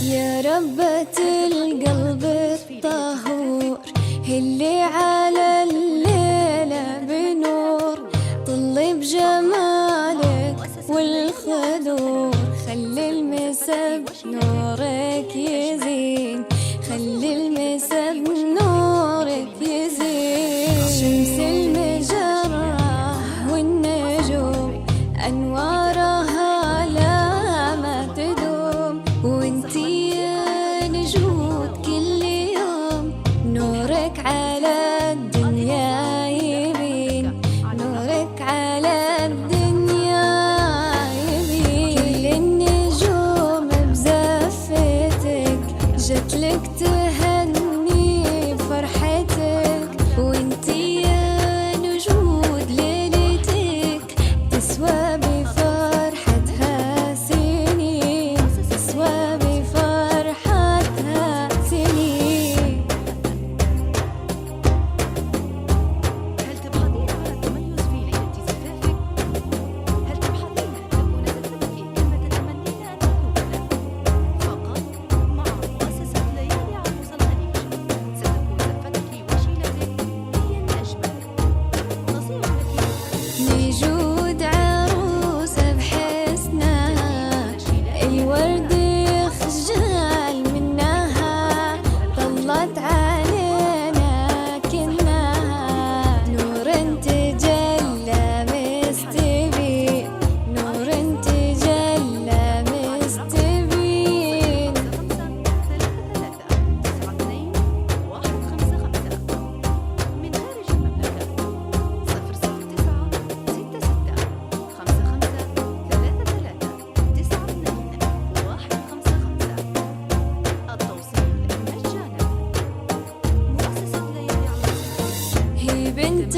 يا ربة القلب الطهور، هلي على الليلة بنور، طلي بجمالك والخدور، خلي المسا بنورك يزين، خلي المسا بنورك يزين. شمس المجرة والنجوم أنوارها لا ما تدوم، وانتي يا نجود كل يوم نورك على الدنيا يبين، نورك على الدنيا يبين. كل النجوم بزفتك جتلك تهني بفرحتك، وانتي يا نجود ليلتك تسوى بفرحتها سنين، تسوى بفرحتها سنين. هل تبحثين عن التميز في ليلة زفافك؟ هل تبحثين أن تكون زفافك كما تتمنين أن تكون؟ فقط مع مؤسسة ليالي عروس الخليج ستكون زفتك وشيلتك هي الأجمل. نصير لك لجود عروسة بحسنها، الورد خجال منها، طلت علينا كناها، نور تجلى مستبين، نور تجلى مستبين. 553 92 155 من خارج المملكة 009 55 33 92 155. التوصيل مجانا. مؤسسة ليالي عروس هي بنت